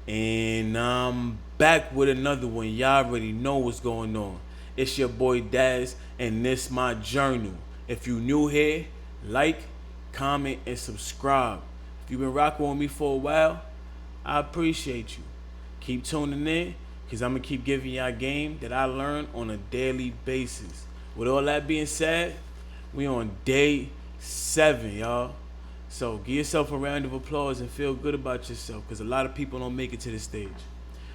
And I'm back with another one. Y'all already know what's going on. It's your boy Daz, and this my journal. If you new here, like, comment, and subscribe. If you've been rocking with me for a while, I appreciate you. Keep tuning in, because I'm going to keep giving y'all game that I learn on a daily basis. With all that being said, we on day 7, y'all. So give yourself a round of applause and feel good about yourself, because a lot of people don't make it to this stage.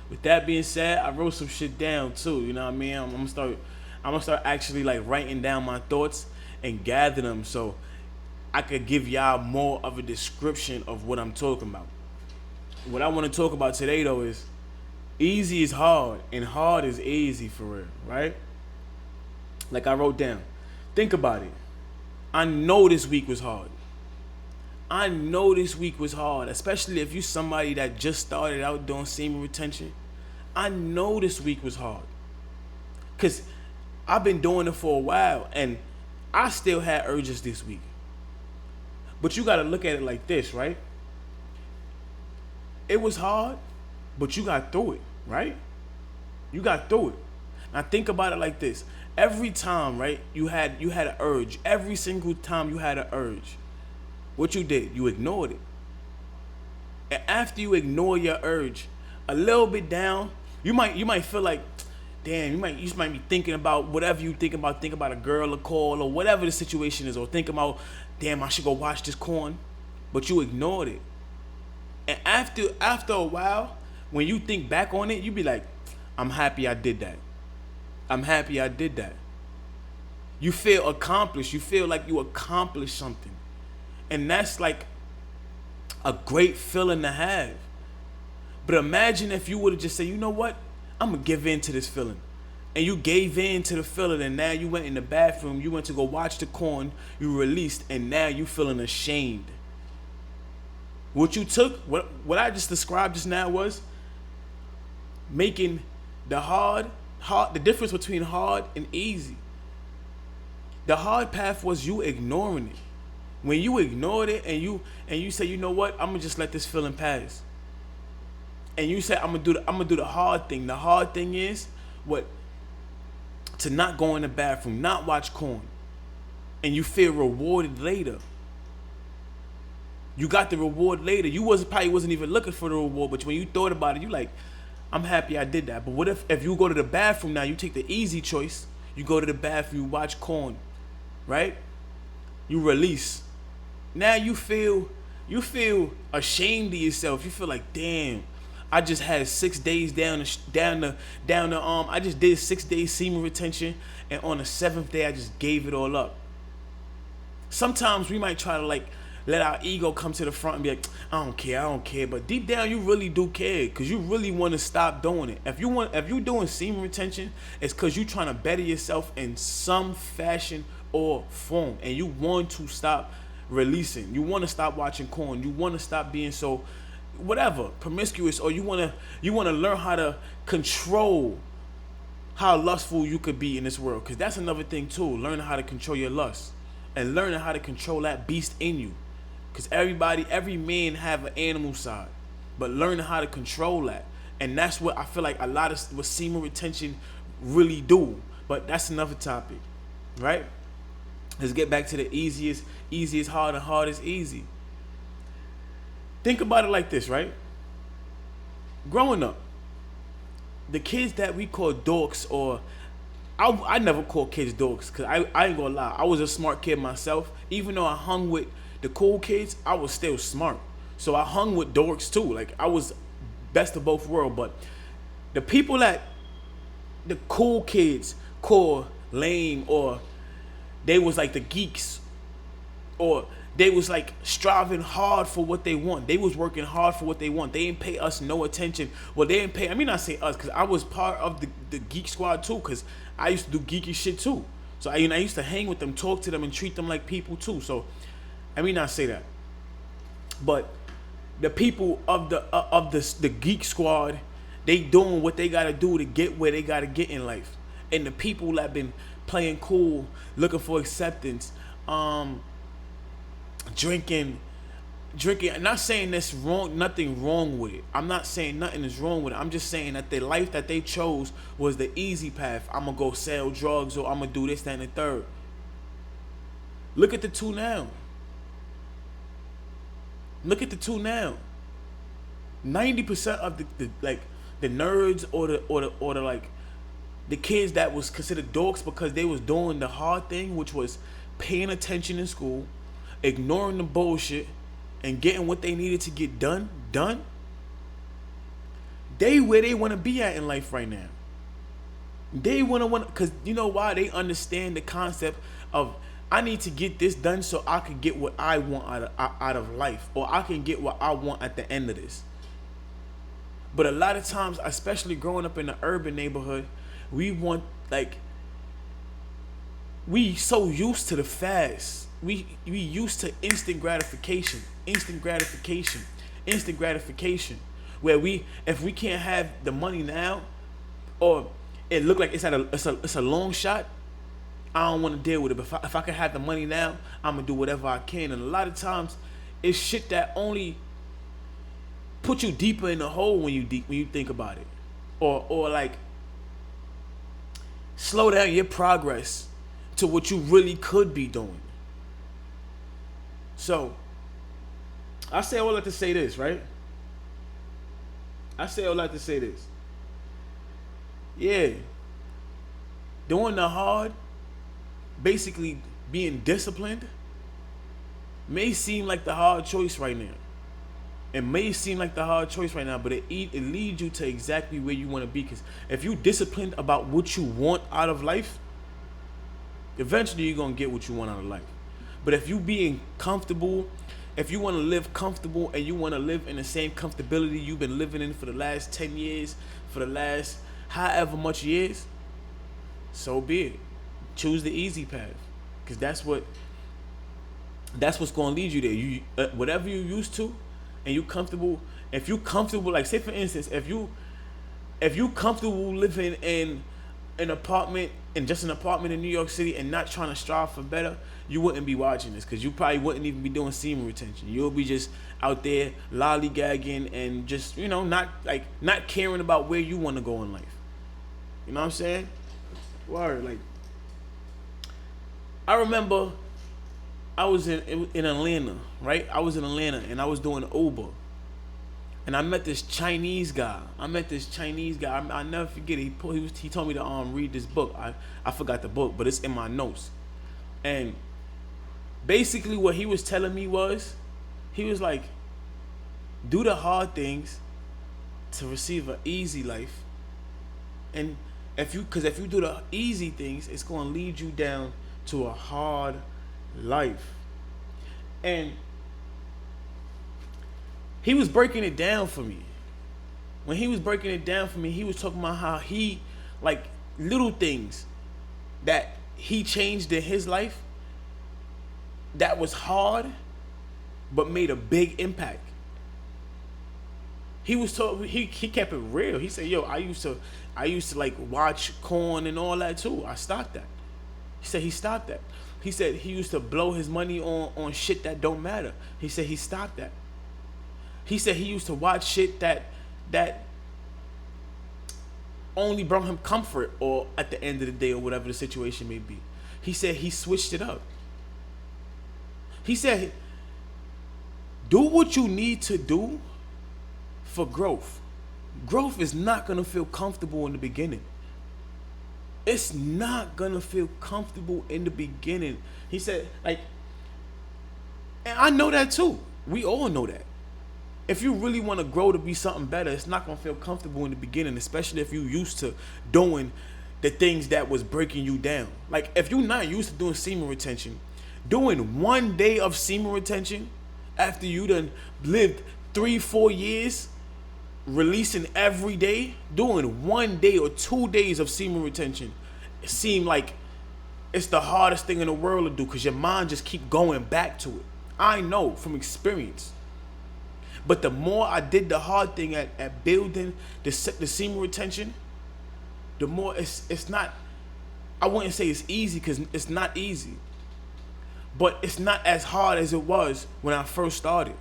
With that being said, I wrote some shit down too. You know what I mean? I'm gonna start actually like writing down my thoughts and gather them so I could give y'all more of a description of what I'm talking about. What I want to talk about today though is easy is hard and hard is easy for real, right? Like I wrote down. Think about it. I know this week was hard. I know this week was hard, especially if you somebody that just started out doing semen retention. I know this week was hard. Cause I've been doing it for a while and I still had urges this week. But you gotta look at it like this, right? It was hard, but you got through it, right? You got through it. Now think about it like this. Every time, right, you had an urge. Every single time you had an urge. What you did, you ignored it. And after you ignore your urge, a little bit down, you might feel like, damn, you just might be thinking about whatever you think about a girl, a call, or whatever the situation is, or think about, damn, I should go watch this corn. But you ignored it. And after a while, when you think back on it, you be like, I'm happy I did that. I'm happy I did that. You feel accomplished. You feel like you accomplished something. And that's like a great feeling to have. But imagine if you would have just said, you know what? I'm going to give in to this feeling. And you gave in to the feeling, and now you went in the bathroom, you went to go watch the corn, you released, and now you feeling ashamed. What you took, what I just described just now was making the difference between hard and easy. The hard path was you ignoring it. When you ignored it and you say, you know what, I'm gonna just let this feeling pass. And you say, I'm gonna do the hard thing. The hard thing is what? To not go in the bathroom, not watch corn. And you feel rewarded later. You got the reward later. You probably wasn't even looking for the reward, but when you thought about it, you like, I'm happy I did that. But what if you go to the bathroom now, you take the easy choice, you go to the bathroom, you watch corn, right? You release. Now you feel ashamed of yourself. You feel like, damn, I just had 6 days down the I just did 6 days semen retention, and on the 7th day I just gave it all up. Sometimes we might try to like let our ego come to the front and be like, I don't care. But deep down you really do care, because you really want to stop doing it. If you're doing semen retention, it's because you're trying to better yourself in some fashion or form, and you want to stop releasing. You want to stop watching corn. You want to stop being so whatever promiscuous, or you want to learn how to control how lustful you could be in this world, because that's another thing too. Learning how to control your lust and learning how to control that beast in you, because every man have an animal side, but learning how to control that. And that's what I feel like a lot of what semen retention really do. But that's another topic, right? Let's get back to the easiest hard and hard is easy. Think about it like this, right? Growing up, the kids that we call dorks, or I never call kids dorks, because I ain't gonna lie, I was a smart kid myself. Even though I hung with the cool kids, I was still smart. So I hung with dorks too. Like, I was best of both worlds. But the people that the cool kids call lame, or they was like the geeks, or they was like striving hard for what they want. They was working hard for what they want. They didn't pay us no attention. Well, they didn't pay, I mean, I say us, because I was part of the geek squad too, because I used to do geeky shit too. So I used to hang with them, talk to them, and treat them like people too. So I mean, not say that. But the people of the geek squad, they doing what they gotta do to get where they gotta get in life. And the people that been playing cool, looking for acceptance, drinking, drinking. I'm not saying that's wrong, nothing wrong with it. I'm not saying nothing is wrong with it. I'm just saying that the life that they chose was the easy path. I'm gonna go sell drugs, or I'm gonna do this, that, and the third. Look at the two now. Look at the two now. 90% of the nerds or the like the kids that was considered dorks because they was doing the hard thing, which was paying attention in school, ignoring the bullshit, and getting what they needed to get done. They where they want to be at in life right now. They want because you know why? They understand the concept of I need to get this done so I can get what I want out of life, or I can get what I want at the end of this. But a lot of times, especially growing up in the urban neighborhood, we want we so used to the fast. We used to instant gratification, where if we can't have the money now, or it look like it's a long shot, I don't want to deal with it. But if I can have the money now, I'm gonna do whatever I can. And a lot of times, it's shit that only put you deeper in the hole when you think about it, or like slow down your progress to what you really could be doing. So, I say all that to say this, right? Yeah, doing the hard, basically being disciplined, may seem like the hard choice right now. It may seem like the hard choice right now, but it leads you to exactly where you want to be. Because if you're disciplined about what you want out of life, eventually you're going to get what you want out of life. But if you being comfortable, if you want to live comfortable and you want to live in the same comfortability you've been living in for the last 10 years, for the last however much years, so be it. Choose the easy path, because that's what's going to lead you there. You whatever you're used to and you comfortable, if you comfortable, like say for instance, if you comfortable living in an apartment in New York City and not trying to strive for better, you wouldn't be watching this, because you probably wouldn't even be doing semen retention. You'll be just out there lollygagging and just, not caring about where you want to go in life. You know what I'm saying? Word. Like, I remember I was in Atlanta, right? I was in Atlanta and I was doing Uber. And I met this Chinese guy. I never forget it. He told me to read this book. I forgot the book, but it's in my notes. And basically what he was telling me was, he was like, do the hard things to receive an easy life. And if you do the easy things, it's going to lead you down to a hard life. And he was breaking it down for me. When he was breaking it down for me, he was talking about how he, like, little things that he changed in his life that was hard but made a big impact. He was told, he kept it real. He said, yo, I used to like watch Corn and all that too. I stopped that. He said he stopped that. He said he used to blow his money on shit that don't matter. He said he stopped that. He said he used to watch shit that only brought him comfort, or at the end of the day, or whatever the situation may be. He said he switched it up. He said, do what you need to do for growth. Growth is not going to feel comfortable in the beginning. It's not going to feel comfortable in the beginning. He said, like, and I know that too. We all know that. If you really want to grow to be something better, it's not going to feel comfortable in the beginning, especially if you're used to doing the things that was breaking you down. Like, if you're not used to doing semen retention, doing 1 day of semen retention after you done lived 3-4 years releasing every day, doing 1 day or 2 days of semen retention, it seemed like it's the hardest thing in the world to do, because your mind just keep going back to it. I know from experience. But the more I did the hard thing at building the semen retention, the more it's not, I wouldn't say it's easy, because it's not easy, but it's not as hard as it was when I first started.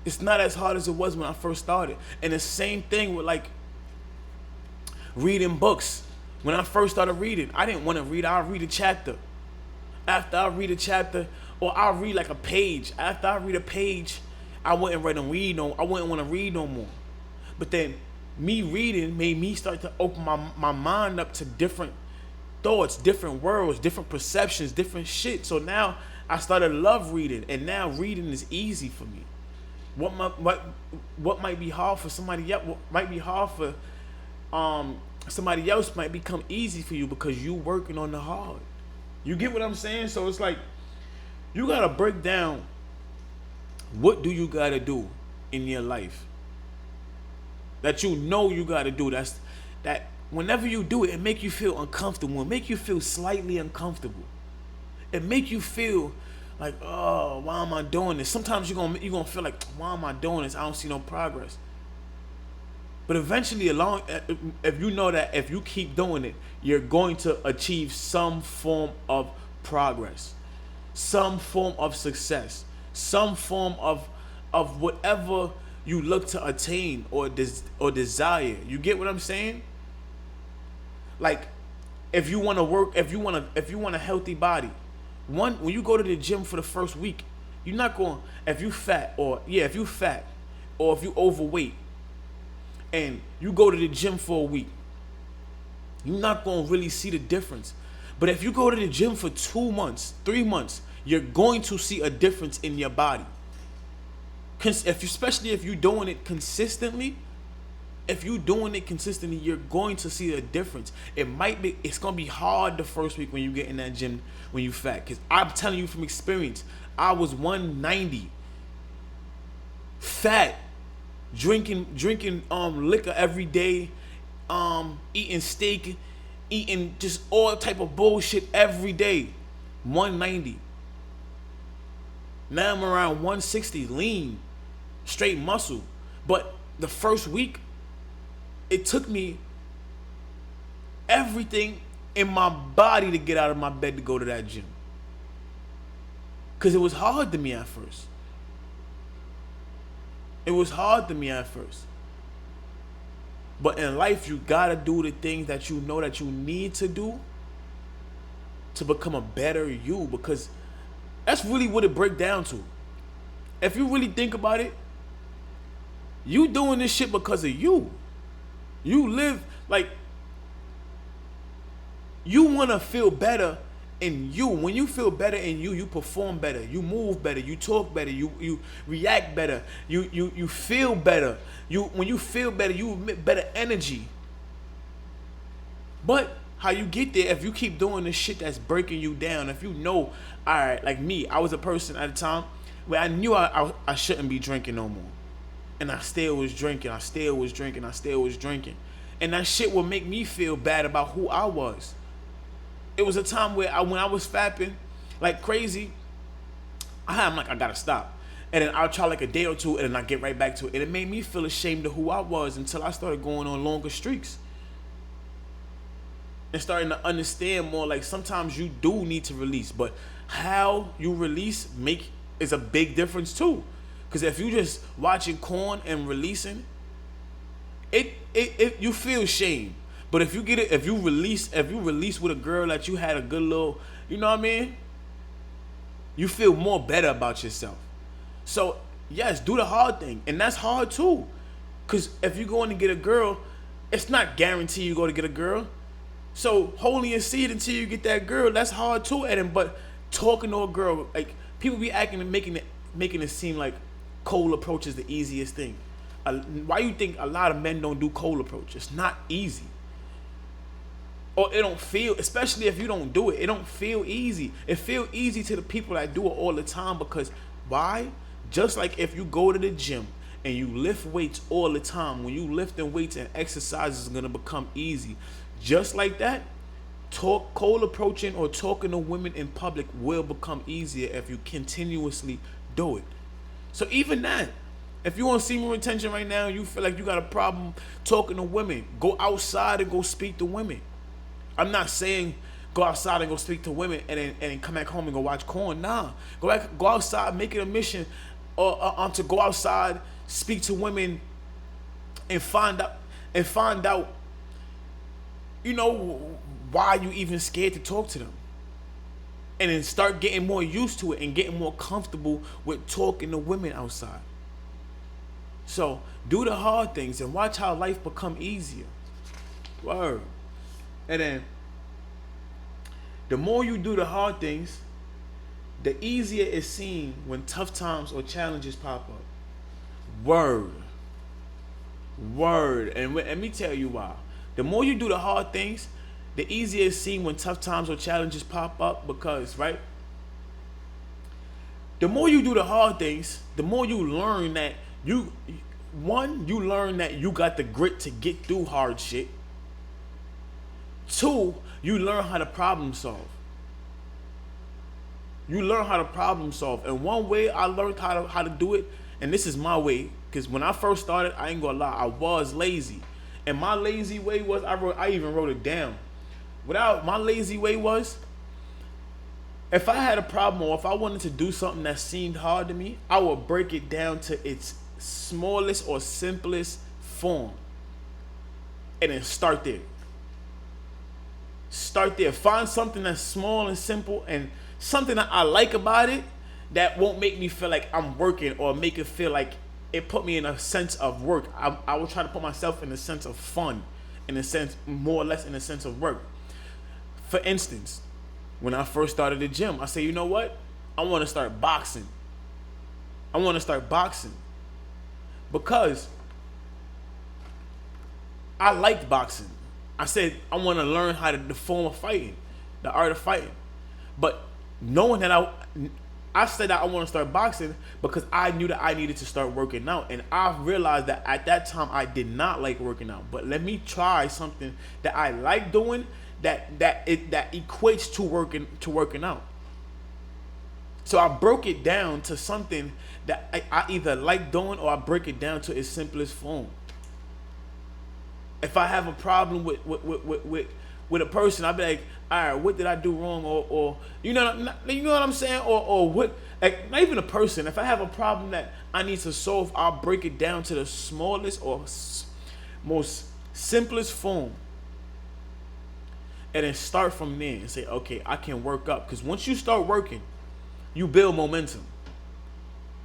It's not as hard as it was when I first started. And the same thing with like reading books. When I first started reading, I didn't want to read. I'll read a chapter. After I read a chapter, or I'll read like a page. After I read a page, I wouldn't want to read no more. But then me reading made me start to open my mind up to different thoughts, different worlds, different perceptions, different shit. So now I started to love reading, and now reading is easy for me. What might be hard for somebody else, what might be hard for somebody else might become easy for you because you working on the hard. You get what I'm saying? So it's like you gotta break down what do you gotta do in your life that you know you gotta do. That whenever you do it, it make you feel uncomfortable. It make you feel slightly uncomfortable. It make you feel like, oh, why am I doing this? Sometimes you're gonna feel like, why am I doing this? I don't see no progress. But eventually, if you know that if you keep doing it, you're going to achieve some form of progress, some form of success, some form of whatever you look to attain or desire. You get what I'm saying? Like, if you want to work, if you want a healthy body, when you go to the gym for the first week, you're not going. If you fat or if you overweight, and you go to the gym for a week, you're not going to really see the difference. But if you go to the gym for 2 months, 3 months, you're going to see a difference in your body. Especially if you're doing it consistently, you're going to see a difference. It's going to be hard the first week when you get in that gym when you fat. Because I'm telling you from experience, I was 190, fat, drinking liquor every day, eating steak, eating just all type of bullshit every day. 190. Now I'm around 160, lean, straight muscle. But the first week, it took me everything in my body to get out of my bed to go to that gym. Because it was hard to me at first. But in life, you gotta do the things that you know that you need to do to become a better you, because that's really what it breaks down to. If you really think about it, you doing this shit because of you. You live like you wanna feel better in you. When you feel better in you, you perform better, you move better, you talk better, you react better, you feel better. When you feel better, you emit better energy. But how you get there, if you keep doing the shit that's breaking you down, if you know, alright, like me, I was a person at a time where I knew I shouldn't be drinking no more. And I still was drinking. And that shit would make me feel bad about who I was. It was a time where when I was fapping like crazy, I'm like, I gotta stop. And then I'll try like a day or two, and then I get right back to it. And it made me feel ashamed of who I was until I started going on longer streaks. And starting to understand more, like sometimes you do need to release. But how you release is a big difference too. Because if you just watching corn and releasing, you feel shame. But if you release with a girl that you had a good little, you know what I mean? You feel more better about yourself. So yes, do the hard thing. And that's hard too. Cause if you go in to get a girl, it's not guaranteed you go to get a girl. So holding your seat until you get that girl, that's hard too, Eden. But talking to a girl, like people be acting and making it seem like cold approach is the easiest thing. Why you think a lot of men don't do cold approach? It's not easy. Or it don't feel, especially if you don't do it, it don't feel easy. It feel easy to the people that do it all the time, because why? Just like if you go to the gym and you lift weights all the time, when you lifting weights and exercises is gonna become easy. Just like that, cold approaching or talking to women in public will become easier if you continuously do it. So even that, if you want semen retention right now, you feel like you got a problem talking to women, go outside and go speak to women. I'm not saying go outside and go speak to women and then come back home and go watch corn. Nah, go outside, make it a mission. or to go outside, speak to women, and find out, you know, why you even scared to talk to them, and then start getting more used to it and getting more comfortable with talking to women outside. So do the hard things and watch how life become easier. Word. And then the more you do the hard things, the easier it's seen when tough times or challenges pop up. Word. Word. And let me tell you why. The more you do the hard things, the easier it's seen when tough times or challenges pop up, because, right? The more you do the hard things, the more you learn that you learn that you got the grit to get through hard shit. Two, you learn how to problem solve. You learn how to problem solve. And one way I learned how to do it, and this is my way, because when I first started, I ain't gonna lie, I was lazy. And my lazy way was, I even wrote it down. My lazy way was, if I had a problem or if I wanted to do something that seemed hard to me, I would break it down to its smallest or simplest form. And then start there. Start there. Find something that's small and simple and something that I like about it that won't make me feel like I'm working or make it feel like it put me in a sense of work. I will try to put myself in a sense of fun, in a sense, more or less in a sense of work. For instance, when I first started the gym, I said, you know what? I want to start boxing. Because I liked boxing. I said, I want to learn how to the form of fighting, the art of fighting. But knowing that I said that I want to start boxing because I knew that I needed to start working out. And I realized that at that time I did not like working out. But let me try something that I like doing that equates to working out. So I broke it down to something that I either like doing, or I break it down to its simplest form. If I have a problem with a person, I'll be like, all right, what did I do wrong? Or you know what I'm saying? Or what, like, not even a person. If I have a problem that I need to solve, I'll break it down to the smallest or most simplest form. And then start from there and say, okay, I can work up. Because once you start working, you build momentum.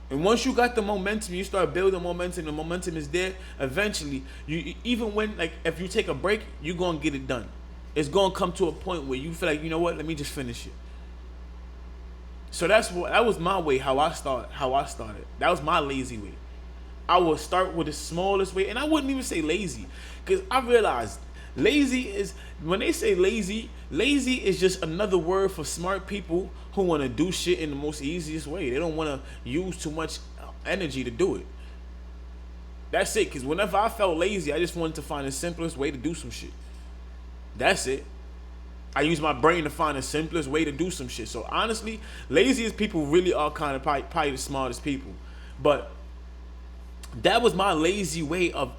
And once you got the momentum, you start building momentum, the momentum is there, eventually, you even when, like, if you take a break, you're going to get it done. It's going to come to a point where you feel like, you know what, let me just finish it. So that was my way, how I started. That was my lazy way. I would start with the smallest way, and I wouldn't even say lazy, because I realized lazy is, when they say lazy is just another word for smart people who want to do shit in the most easiest way. They don't want to use too much energy to do it. That's it, because whenever I felt lazy, I just wanted to find the simplest way to do some shit. That's it. I use my brain to find the simplest way to do some shit. So honestly, laziest people really are kind of probably the smartest people. But that was my lazy way of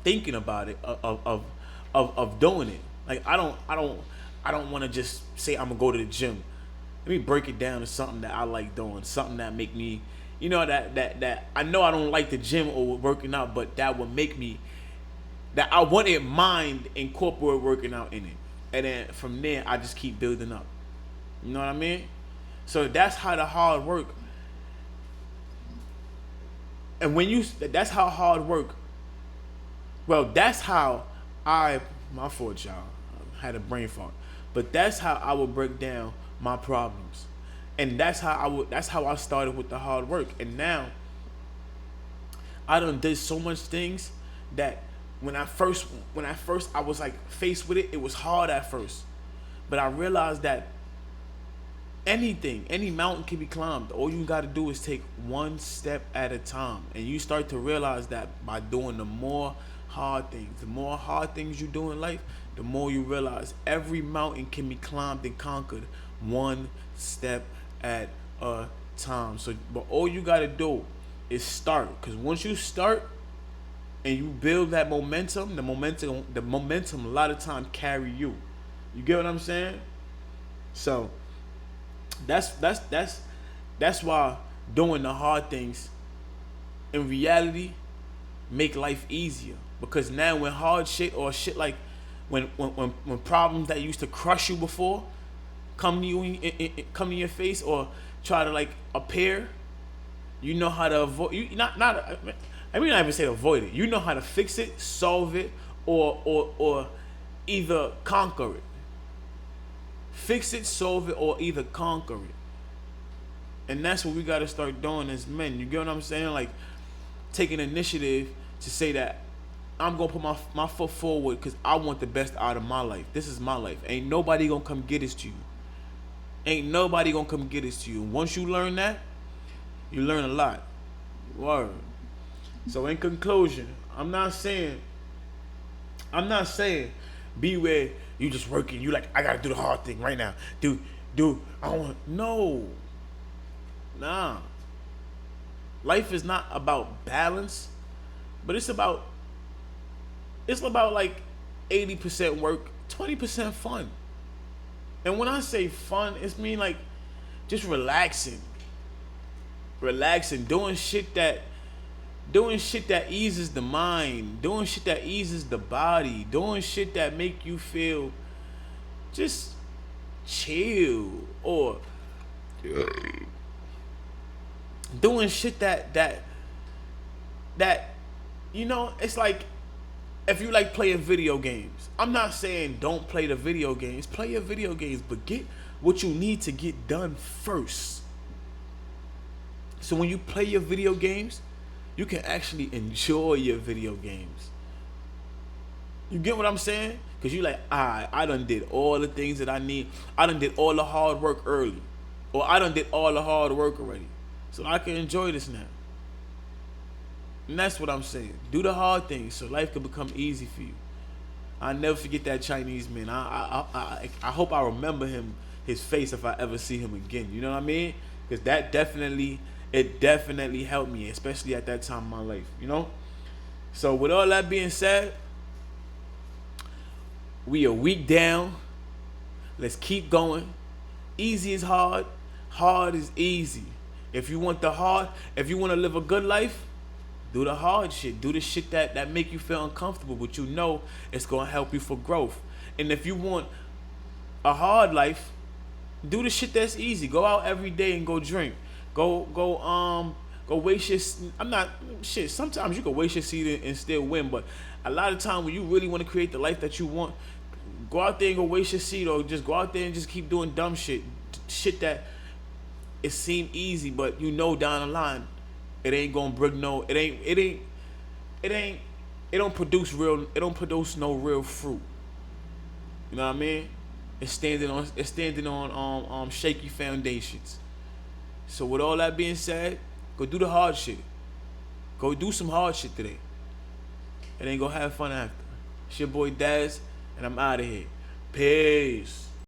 thinking about it, of doing it. Like I don't want to just say I'm gonna go to the gym. Let me break it down to something that I like doing, something that make me, you know, that I know I don't like the gym or working out, but that would make me, that I wouldn't mind incorporate working out in it. And then from there, I just keep building up. You know what I mean? So that's how the hard work. And that's how hard work. Well, that's how my fault, y'all. I had a brain fart. But that's how I would break down my problems. And that's how I started with the hard work. And now I done did so much things that when I first I was like faced with it, it was hard at first. But I realized that any mountain can be climbed. All you got to do is take one step at a time. And you start to realize that by doing the more hard things you do in life, the more you realize every mountain can be climbed and conquered one step at a time. So, but all you got to do is start. Because once you start and you build that momentum, the momentum a lot of times carry you. You get what I'm saying? So that's why doing the hard things in reality make life easier. Because now when hard shit or shit like when problems that used to crush you before come to you come to your face or try to like appear, you know how to avoid you not I mean not even say avoid it. You know how to fix it, solve it, or either conquer it. Fix it, solve it, or either conquer it. And that's what we gotta start doing as men. You get what I'm saying? Like taking initiative to say that I'm gonna put my foot forward because I want the best out of my life. This is my life. Ain't nobody gonna come get it to you. Ain't nobody gonna come get it to you. And once you learn that, you learn a lot. Word. So in conclusion, I'm not saying be where you just working. You like, I gotta do the hard thing right now. I want no. Nah. Life is not about balance, but it's about like 80% work, 20% fun. And when I say fun, it's mean like just relaxing, doing shit that eases the mind, doing shit that eases the body, doing shit that make you feel just chill, or doing shit that you know, it's like if you like playing video games. I'm not saying don't play the video games. Play your video games, but get what you need to get done first. So when you play your video games, you can actually enjoy your video games. You get what I'm saying? Because you like, I done did all the things that I need. I done did all the hard work early. Or I done did all the hard work already. So I can enjoy this now. And that's what I'm saying. Do the hard things so life can become easy for you. I'll never forget that Chinese man. I hope I remember his face if I ever see him again. You know what I mean? Because that definitely helped me, especially at that time in my life. You know? So with all that being said, we a week down. Let's keep going. Easy is hard. Hard is easy. If you want to live a good life, do the hard shit. Do the shit that make you feel uncomfortable, but you know it's gonna help you for growth. And if you want a hard life, do the shit that's easy. Go out every day and go drink. Go waste your. I'm not shit. Sometimes you can waste your seed and still win, but a lot of time when you really want to create the life that you want, go out there and go waste your seed, or just go out there and just keep doing dumb shit that it seem easy, but you know down the line it ain't gonna bring no. It don't produce no real fruit. You know what I mean? It's standing on shaky foundations. So with all that being said, go do the hard shit. Go do some hard shit today. And then go have fun after. It's your boy Daz, and I'm out of here. Peace.